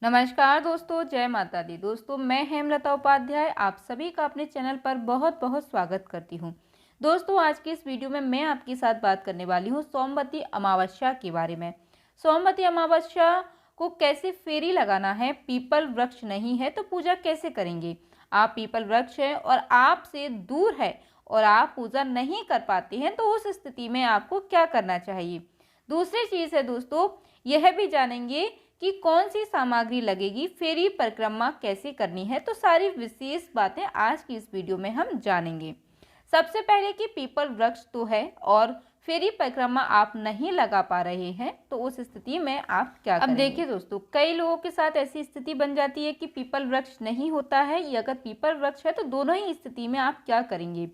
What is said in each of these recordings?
नमस्कार दोस्तों, जय माता दी। दोस्तों, मैं हेमलता उपाध्याय आप सभी का अपने चैनल पर बहुत बहुत स्वागत करती हूं। दोस्तों, आज की इस वीडियो में मैं आपके साथ बात करने वाली हूं सोमवती अमावस्या के बारे में। सोमवती अमावस्या को कैसे फेरी लगाना है, पीपल वृक्ष नहीं है तो पूजा कैसे करेंगे। आप पीपल वृक्ष है और आपसे दूर है और आप पूजा नहीं कर पाते हैं तो उस स्थिति में आपको क्या करना चाहिए। दूसरी चीज़ है दोस्तों, यह भी जानेंगे कि कौन सी सामग्री लगेगी, फेरी परिक्रमा कैसे करनी है। तो सारी विशेष बातें आज की इस वीडियो में हम जानेंगे। सबसे पहले कि पीपल वृक्ष तो है और फेरी परिक्रमा आप नहीं लगा पा रहे हैं तो उस स्थिति में आप क्या करेंगे। अब देखिए दोस्तों, कई लोगों के साथ ऐसी स्थिति बन जाती है कि पीपल वृक्ष नहीं होता है या अगर पीपल वृक्ष है तो दोनों ही स्थिति में आप क्या करेंगे।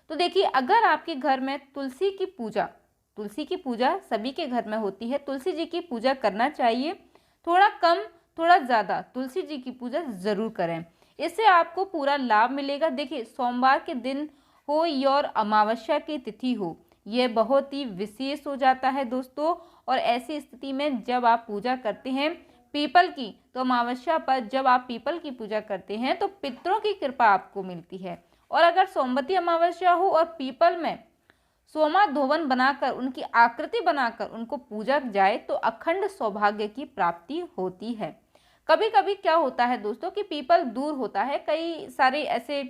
तो देखिए, अगर आपके घर में तुलसी की पूजा सभी के घर में होती है, तुलसी जी की पूजा करना चाहिए। थोड़ा कम थोड़ा ज़्यादा तुलसी जी की पूजा ज़रूर करें, इससे आपको पूरा लाभ मिलेगा। देखिए, सोमवार के दिन हो या और अमावस्या की तिथि हो, यह बहुत ही विशेष हो जाता है दोस्तों। और ऐसी स्थिति में जब आप पूजा करते हैं पीपल की, तो अमावस्या पर जब आप पीपल की पूजा करते हैं तो पितरों की कृपा आपको मिलती है। और अगर सोमवती अमावस्या हो और पीपल में सोमा धोवन बनाकर उनकी आकृति बनाकर उनको पूजा जाए तो अखंड सौभाग्य की प्राप्ति होती है। कभी कभी क्या होता है दोस्तों कि पीपल दूर होता है, कई सारे ऐसे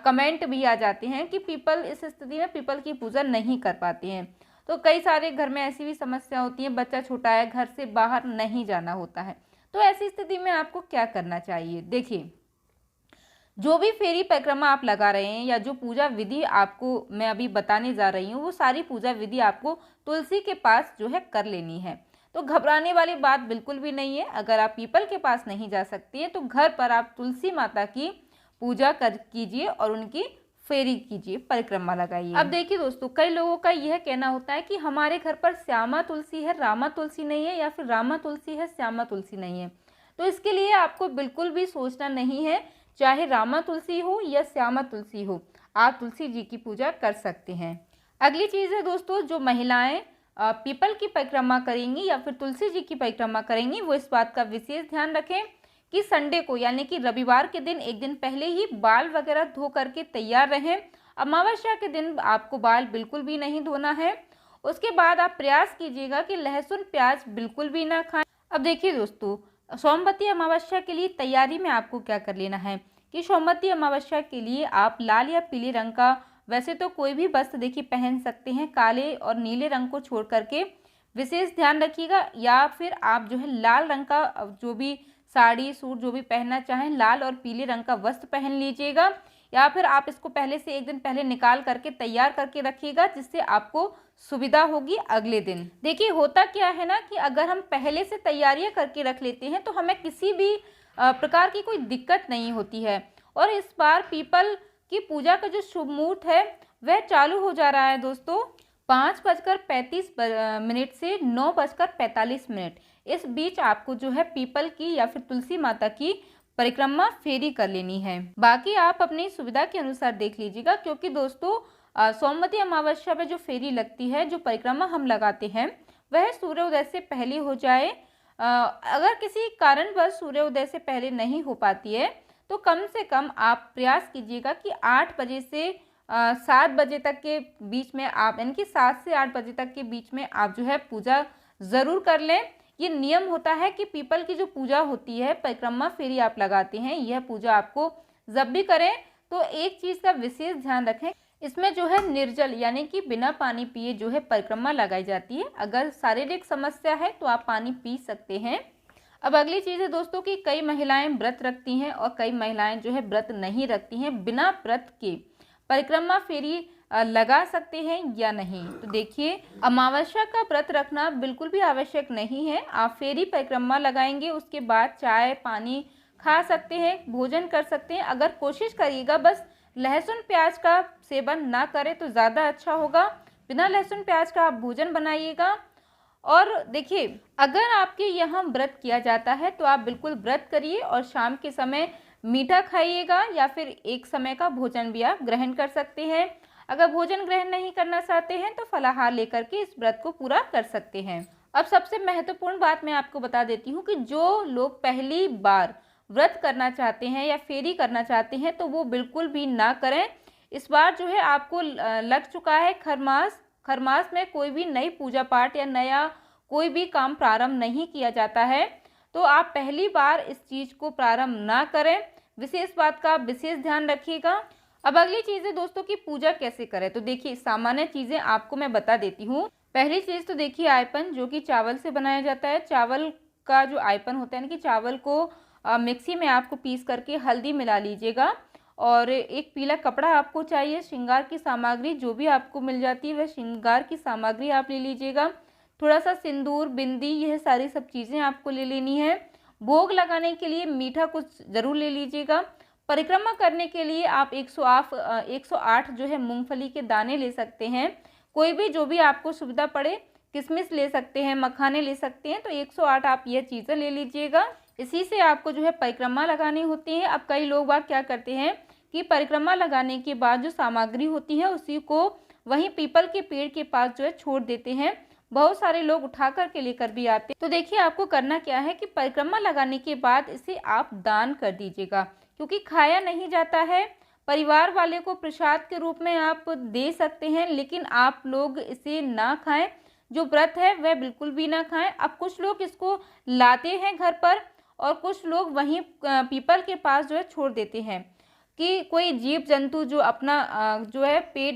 कमेंट भी आ जाते हैं कि पीपल इस स्थिति में पीपल की पूजा नहीं कर पाते हैं। तो कई सारे घर में ऐसी भी समस्या होती है, बच्चा छोटा है, घर से बाहर नहीं जाना होता है, तो ऐसी स्थिति में आपको क्या करना चाहिए। देखिए, जो भी फेरी परिक्रमा आप लगा रहे हैं या जो पूजा विधि आपको मैं अभी बताने जा रही हूँ, वो सारी पूजा विधि आपको तुलसी के पास जो है कर लेनी है। तो घबराने वाली बात बिल्कुल भी नहीं है। अगर आप पीपल के पास नहीं जा सकती हैं तो घर पर आप तुलसी माता की पूजा कर कीजिए और उनकी फेरी कीजिए, परिक्रमा लगाइए। अब देखिए दोस्तों, कई लोगों का यह कहना होता है कि हमारे घर पर श्यामा तुलसी है, रामा तुलसी नहीं है, या फिर रामा तुलसी है, श्यामा तुलसी नहीं है। तो इसके लिए आपको बिल्कुल भी सोचना नहीं है। चाहे रामा तुलसी हो या श्यामा तुलसी हो, आप तुलसी जी की पूजा कर सकते हैं। अगली चीज़ है दोस्तों, जो महिलाएं पीपल की परिक्रमा करेंगी या फिर तुलसी जी की परिक्रमा करेंगी, वो इस बात का विशेष ध्यान रखें कि संडे को यानी कि रविवार के दिन एक दिन पहले ही बाल वगैरह धो करके तैयार रहें। अमावस्या के दिन आपको बाल बिल्कुल भी नहीं धोना है। उसके बाद आप प्रयास कीजिएगा कि लहसुन प्याज बिल्कुल भी ना खाएं। अब देखिए दोस्तों, सोमवती अमावस्या के लिए तैयारी में आपको क्या कर लेना है कि सोमवती अमावस्या के लिए आप लाल या पीले रंग का, वैसे तो कोई भी वस्त्र देखिए पहन सकते हैं, काले और नीले रंग को छोड़ करके विशेष ध्यान रखिएगा। या फिर आप जो है लाल रंग का जो भी साड़ी सूट जो भी पहनना चाहें, लाल और पीले रंग का वस्त्र पहन लीजिएगा। या फिर आप इसको पहले से एक दिन पहले निकाल करके तैयार करके रखिएगा, जिससे आपको सुविधा होगी अगले दिन। देखिए, होता क्या है ना कि अगर हम पहले से तैयारियां करके रख लेते हैं तो हमें किसी भी प्रकार की कोई दिक्कत नहीं होती है। और इस बार पीपल की पूजा का जो शुभ मुहूर्त है वह चालू हो जा रहा है दोस्तों 5:35 से 9:45। इस बीच आपको जो है पीपल की या फिर तुलसी माता की परिक्रमा फेरी कर लेनी है। बाकी आप अपनी सुविधा के अनुसार देख लीजिएगा, क्योंकि दोस्तों सोमवती अमावस्या पे जो फेरी लगती है, जो परिक्रमा हम लगाते हैं, वह सूर्योदय से पहले हो जाए। अगर किसी कारणवश सूर्योदय से पहले नहीं हो पाती है तो कम से कम आप प्रयास कीजिएगा कि 8 बजे से 7 बजे तक के बीच में आप, यानी कि 7 से 8 बजे तक के बीच में आप जो है पूजा ज़रूर कर लें। ये नियम होता है कि पीपल की जो पूजा होती है, परिक्रमा फेरी आप लगाते हैं, यह पूजा आपको जब भी करें तो एक चीज़ का विशेष ध्यान रखें, इसमें जो है निर्जल यानी कि बिना पानी पिए जो है परिक्रमा लगाई जाती है। अगर शारीरिक समस्या है तो आप पानी पी सकते हैं। अब अगली चीज़ है दोस्तों कि कई महिलाएं व्रत रखती हैं और कई महिलाएं जो है व्रत नहीं रखती हैं। बिना व्रत के परिक्रमा फेरी लगा सकते हैं या नहीं। तो देखिए, अमावस्या का व्रत रखना बिल्कुल भी आवश्यक नहीं है। आप फेरी परिक्रमा लगाएंगे, उसके बाद चाय पानी खा सकते हैं, भोजन कर सकते हैं। अगर कोशिश करिएगा बस लहसुन प्याज का सेवन ना करें तो ज़्यादा अच्छा होगा। बिना लहसुन प्याज का आप भोजन बनाइएगा। और देखिए, अगर आपके यहाँ व्रत किया जाता है तो आप बिल्कुल व्रत करिए और शाम के समय मीठा खाइएगा या फिर एक समय का भोजन भी आप ग्रहण कर सकते हैं। अगर भोजन ग्रहण नहीं करना चाहते हैं तो फलाहार लेकर के इस व्रत को पूरा कर सकते हैं। अब सबसे महत्वपूर्ण बात मैं आपको बता देती हूँ कि जो लोग पहली बार व्रत करना चाहते हैं या फेरी करना चाहते हैं तो वो बिल्कुल भी ना करें। इस बार जो है आपको लग चुका है खरमास। खरमास में कोई भी नई पूजा पाठ या नया कोई भी काम प्रारंभ नहीं किया जाता है, तो आप पहली बार इस चीज़ को प्रारंभ ना करें। विशेष बात का विशेष ध्यान रखिएगा। अब अगली चीज़ है दोस्तों की पूजा कैसे करें। तो देखिए, सामान्य चीज़ें आपको मैं बता देती हूँ। पहली चीज़ तो देखिए आयपन, जो कि चावल से बनाया जाता है। चावल का जो आयपन होता है ना, कि चावल को मिक्सी में आपको पीस करके हल्दी मिला लीजिएगा, और एक पीला कपड़ा आपको चाहिए। श्रृंगार की सामग्री जो भी आपको मिल जाती है वह श्रृंगार की सामग्री आप ले लीजिएगा। थोड़ा सा सिंदूर, बिंदी, यह सारी सब चीज़ें आपको ले लेनी है। भोग लगाने के लिए मीठा कुछ ज़रूर ले लीजिएगा। परिक्रमा करने के लिए आप 108 जो है मूंगफली के दाने ले सकते हैं। कोई भी जो भी आपको सुविधा पड़े, किशमिश ले सकते हैं, मखाने ले सकते हैं, तो 108 आप ये चीज़ें ले लीजिएगा। इसी से आपको जो है परिक्रमा लगानी होती है। अब कई लोग बात क्या करते हैं कि परिक्रमा लगाने के बाद जो सामग्री होती है उसी को वहीं पीपल के पेड़ के पास जो है छोड़ देते हैं। बहुत सारे लोग उठा करके लेकर भी आते हैं। तो देखिए, आपको करना क्या है कि परिक्रमा लगाने के बाद इसे आप दान कर दीजिएगा, क्योंकि खाया नहीं जाता है। परिवार वाले को प्रसाद के रूप में आप दे सकते हैं, लेकिन आप लोग इसे ना खाएं। जो व्रत है वह बिल्कुल भी ना खाएं। अब कुछ लोग इसको लाते हैं घर पर, और कुछ लोग वहीं पीपल के पास जो है छोड़ देते हैं कि कोई जीव जंतु जो अपना जो है पेट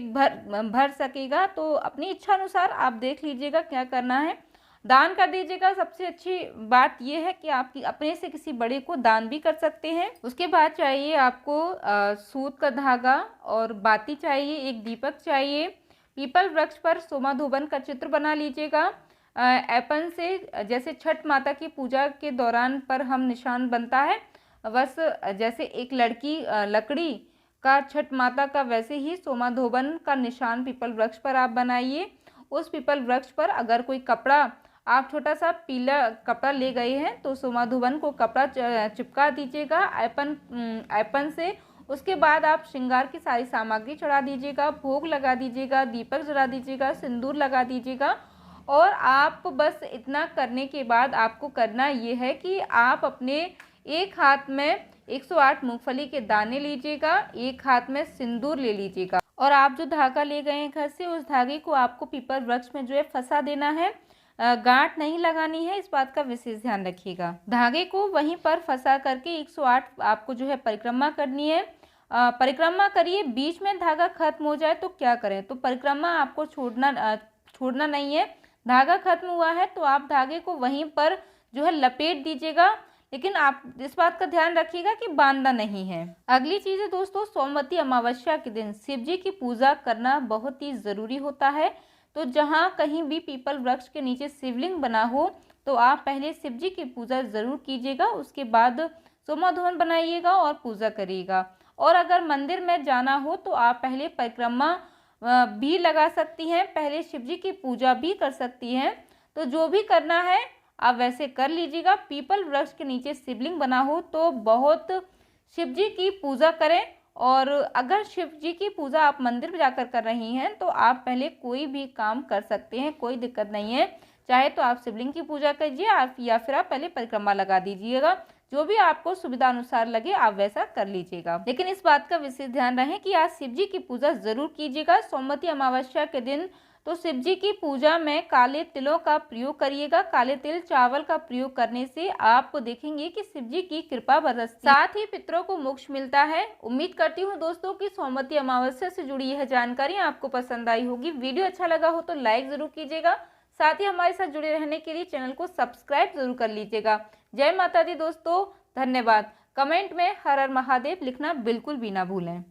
भर सकेगा। तो अपनी इच्छा अनुसार आप देख लीजिएगा क्या करना है, दान कर दीजिएगा। सबसे अच्छी बात यह है कि आप अपने से किसी बड़े को दान भी कर सकते हैं। उसके बाद चाहिए आपको सूत का धागा और बाती चाहिए, एक दीपक चाहिए। पीपल वृक्ष पर सोमाधोबन का चित्र बना लीजिएगा एपन से, जैसे छठ माता की पूजा के दौरान पर हम निशान बनता है, बस जैसे एक लड़की लकड़ी का छठ माता का, वैसे ही सोमाधोबन का निशान पीपल वृक्ष पर आप बनाइए। उस पीपल वृक्ष पर अगर कोई कपड़ा, आप छोटा सा पीला कपड़ा ले गए हैं, तो सोमाधोबन को कपड़ा चिपका दीजिएगा एपन से। उसके बाद आप श्रृंगार की सारी सामग्री चढ़ा दीजिएगा, भोग लगा दीजिएगा, दीपक जला दीजिएगा, सिंदूर लगा दीजिएगा। और आप बस इतना करने के बाद आपको करना ये है कि आप अपने एक हाथ में 108 मूंगफली के दाने लीजिएगा, एक हाथ में सिंदूर ले लीजिएगा, और आप जो धागा ले गए हैं घर से, उस धागे को आपको पीपल वृक्ष में जो है फंसा देना है। गांठ नहीं लगानी है, इस बात का विशेष ध्यान रखिएगा। धागे को वहीं पर फंसा करके 108 आपको जो है परिक्रमा करनी है। परिक्रमा करिए, बीच में धागा खत्म हो जाए तो क्या करें। तो परिक्रमा आपको छोड़ना नहीं है। धागा खत्म हुआ है तो आप धागे को वहीं पर जो है लपेट दीजिएगा, लेकिन आप इस बात का ध्यान रखिएगा कि बांधना नहीं है। अगली चीज़ है दोस्तों, सोमवती अमावस्या के दिन शिव जी की पूजा करना बहुत ही ज़रूरी होता है। तो जहाँ कहीं भी पीपल वृक्ष के नीचे शिवलिंग बना हो, तो आप पहले शिव जी की पूजा ज़रूर कीजिएगा, उसके बाद सोमाधोवन बनाइएगा और पूजा करिएगा। और अगर मंदिर में जाना हो तो आप पहले परिक्रमा भी लगा सकती हैं, पहले शिव जी की पूजा भी कर सकती हैं। तो जो भी करना है आप वैसे कर लीजिएगा। पीपल वृक्ष के नीचे शिवलिंग बना हो तो बहुत शिव जी की पूजा करें। और अगर शिव जी की पूजा आप मंदिर में जाकर कर रही हैं तो आप पहले कोई भी काम कर सकते हैं, कोई दिक्कत नहीं है। चाहे तो आप शिवलिंग की पूजा कीजिए या फिर आप पहले परिक्रमा लगा दीजिएगा। जो भी आपको सुविधा अनुसार लगे आप वैसा कर लीजिएगा, लेकिन इस बात का विशेष ध्यान रहे कि आज शिव जी की पूजा जरूर कीजिएगा। सोमवती अमावस्या के दिन तो शिव जी की पूजा में काले तिलों का प्रयोग करिएगा। काले तिल चावल का प्रयोग करने से आपको देखेंगे कि शिव जी की कृपा बरसती, साथ ही पितरों को मोक्ष मिलता है। उम्मीद करती हूँ दोस्तों कि सोमवती अमावस्या से जुड़ी यह जानकारी आपको पसंद आई होगी। वीडियो अच्छा लगा हो तो लाइक जरूर कीजिएगा, साथ ही हमारे साथ जुड़े रहने के लिए चैनल को सब्सक्राइब जरूर कर लीजिएगा। जय माता दी दोस्तों, धन्यवाद। कमेंट में हर हर महादेव लिखना बिल्कुल भी ना भूलें।